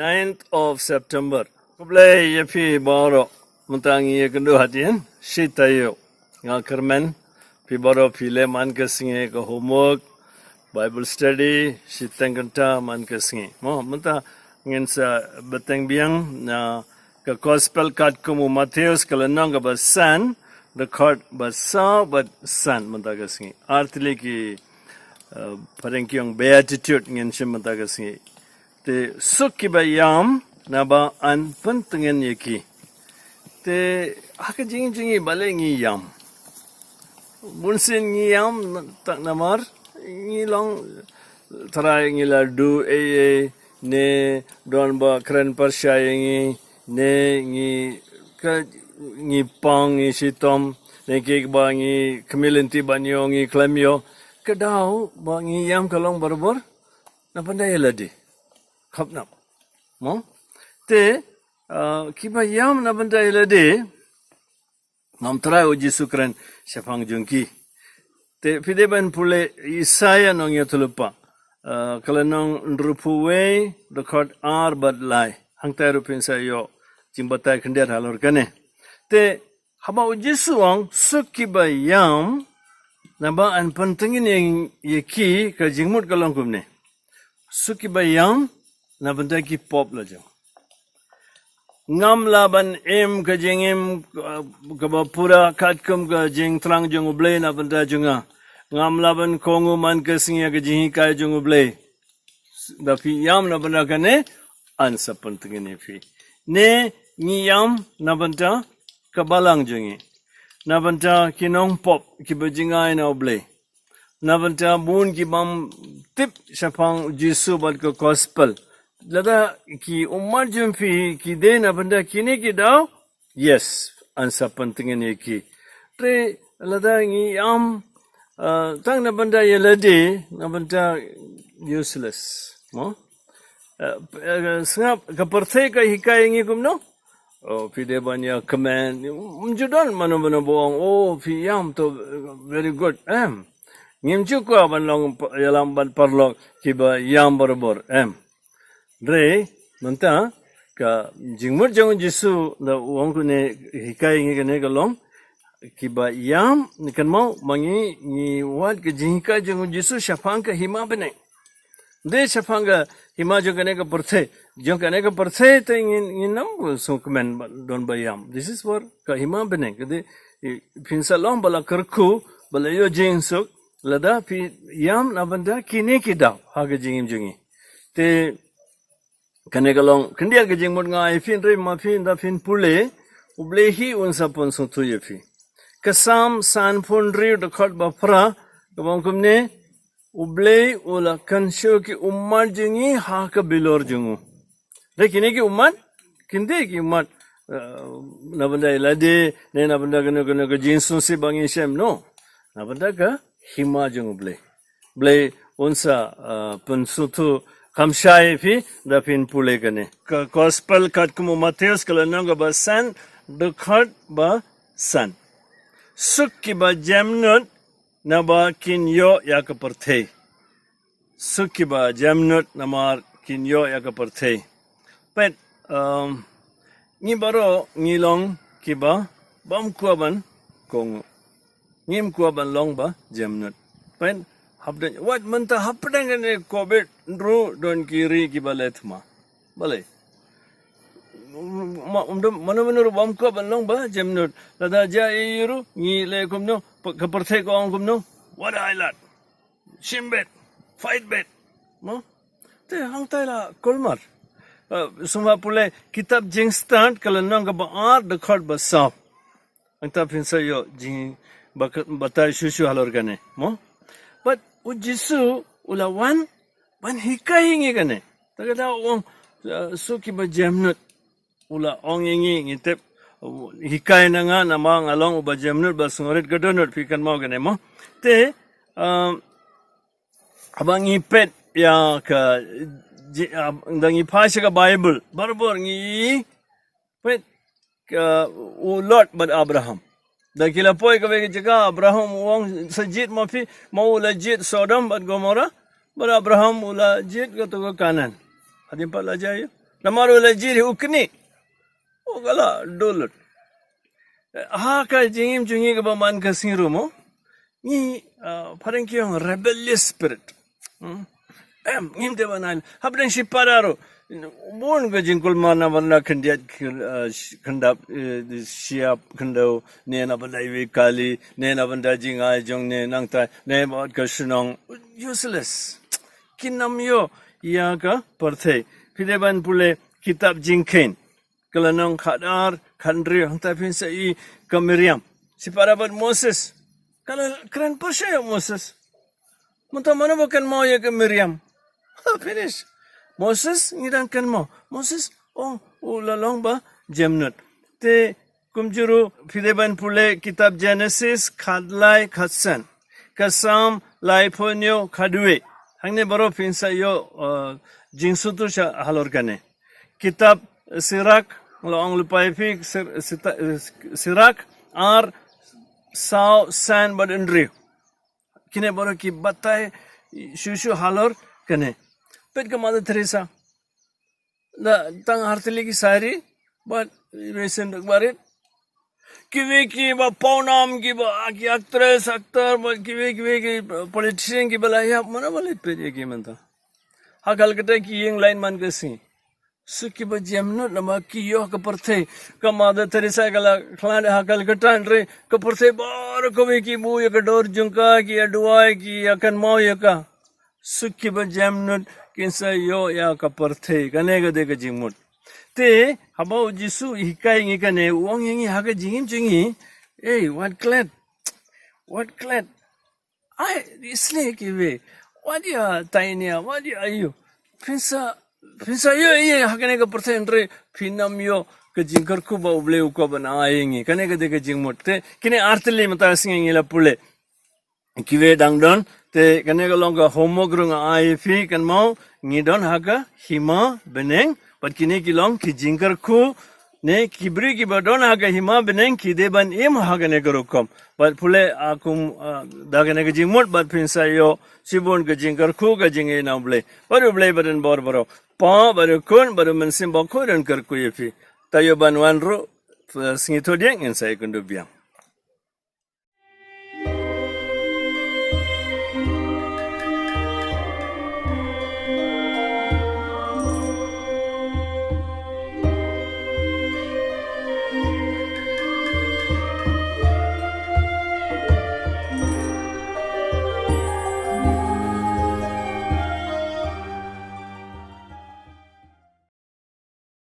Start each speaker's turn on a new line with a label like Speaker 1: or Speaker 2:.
Speaker 1: 9th of September. Kublai yapi baro muntangi yakundu hatian shitayo nga kermen pi baro pile man kesinge ke homework Bible study shitanganta man kesinge mo munta ngin sa beteng biang na ke gospel kat kumu Matthews kalanang ba san the court ba sa but san munta kesinge artli ki parengkyong beatitude ngin shimmunta kesinge te sukki ba yam na ba an pentengen yeki te hak jingi bale ngi yam bunsin ngi yam tak namar ngi long try ngi la du ne don ba kren persya ngi ne ngi pang ngi sitom ne ke ba ngi kemilinti banyo ngi klamyo kedau ba ngi yam kalong barbor na pandai ladi khapnap mo te kiba yam na banda ilade nam try o Jesu kran shapang jungki te pide ban pule Isaya nong yatulupa kalanong nrupuwe record r bad lai hangtai rupin sa yo jimbatai khandiat halor kane te haba o Jesu ang sukiba yam na ba an pantengin yang yeki ka jingmut kalong kumne sukiba yam na benda ki pop la jang ngam laban em ka jingem ka pura katkum ka jing trang jung ublay na benda junga ngam laban kongu man ka singya ka jing kai jung ublay da fi yam na benda ka ne an sa pentingin fi ne ni yam na benda ka balang jungi na benda kinong pop ki bajingai na ublay na benda bun ki bam tip shapang Jesu bad ka gospel lada ki umat jumpi ki dena benda kini ki daw yes ansa pentingin ki tre lada ngi am tang na benda yelade na benda useless mo sngap ka perthai ka hikai ngi kumno pide banya command mjudan mano boong pi yam to very good ngimchu ko ban long yalam ban parlok ki ba yam barbor Dre, nanta ka jingmur jang Jesu na uang ko ne hikai ngi kane kalong kiba yam nikan mau mangi ni wat ke jingka jang Jesu shapang ka hima bene de shapang ka hima jang kane ka perthe te ngi nam sukmen don bayam this is for ka hima bene kade pinsa long bala karku bala yo jing suk lada pi yam na banda kine ki daw ha ka jingim jungi te kane kalong kendia ke jingmut nga ifin re ma fin da fin pule ublehi unsa pon so tu yefi kasam san pon ri de khot ba fra kabang kumne ublei ula kansho ki ummar jingi ha ka bilor jungu dekine ki ummar kinde ki ummar na banda ilade ne na banda gano ka jinsu si bangi shem no na banda ka hima jungu blei unsa pon so tu kamshai fi da fin pule kane ka gospel kat kumu Matthews kalanang ba san de khat ba san sukki ba jamnut na ba kinyo ya ka perthei sukki ba jamnut na mar kinyo ya ka perthei pet ni baro ngilong ki ba bam kuaban kong ngim kuaban long ba jamnut pet habdan wat menta habdan ne covid ru don kiri ki balethma bale mano bam ko banlong ba jemnut lada ja iru ngi le kumno ka perthai ko ang kumno what island shimbet fight bet mo te hang tai la kolmar suma pule kitab jing stand kalanang ka ba ar de khot ba sap ang ta pinsa yo jing batai shushu halor gane mo but ujisu ula wan hikai ngi kane tagada ong suki ba jamnut ula ong ngi ngitep hikai na nga namang along ba jamnut ba sungarit gadonot pikan mo kane mo te abang ipet ya ka dangi pasha ka Bible barbor ngi pet ka ulot bad Abraham dakila poy ka vege jaga Abraham wong sajit mafi mau lajit Sodom bad Gomora bar Abraham ula jit ka to kanan adim pa la jayo Namaru lajiri ukni. Oh gala dolut. Ka jingim jungi ke baman ke sinrumo. Ni parang kiyong rebellious spirit. Ngim de banal. Habdan shipararo. Born ke jingkul mana banda khandiat khandap siap khandau ne na banda iwi kali ne na banda jingai jong ne nangta ne baut ke sunong useless. Kinam yo ia ka perthai. Pideban pule kitab jingkain. Kelanong khadar khandri hangta pinsa I ke Miriam. Si parabat Moses. Kalau keren percaya Moses. Muntah mana bukan mau ya ke Miriam. Finish. Moses ngidangkan mau. Moses lalong ba Jemnut. Te kumjuru pideban pule kitab Genesis khadlai khatsan. Kasam lai ponyo khadwe. Hangne baro pinsa yo jingsutu sya halor kane. Kitab Sirak long lupai fi Sirak ar Sao san bad Andrew. Kine baro ki batai shushu halor kane. Pet ka Mother Teresa. Da tang hartili ki sari but recent barit. Kiwe ki ba paunam ki ba ki actress actor ba kiwe ki politician ki bala ya mana balit pe ki manta. Ha Calcutta ki yeng line man kasi. Suki ba Jemnut nama ki yo ka perthai ka Mother Teresa kala khlan ha Calcutta andre ka perthai bar ko ki bu ya ka dor jungka ki aduai ki akan mau ya ka suki ba Jemnut kinsa yo ya ka perthai kane ga de ka jingmut te habau jisu hikai ngi kane uang ngi ha ka jingim jingi what glad I isle ki we what ya tainia what ya ayu Pinsa yo hakane ka perthai andre pinam yo ka jingkar ku ba uble ko bana ayengi kane ka de ka jingmut te kine artli mata singi la pule kiwe dangdon te kane ka longa homogrung ai fi kan mau ngidon haga hima beneng pat kine ki long ki jingkar ku ne kibri ki badon haga hima beneng ki deban em haga ne garukom pat pule akum dagane ka jingmut bat pinsa yo sibon ka jingkar ku ka jinge na ble baru ble badan baro pa baru kun baru mensim bako dan kar ku yefi tayo banwan ro singito dieng en sai kundu biang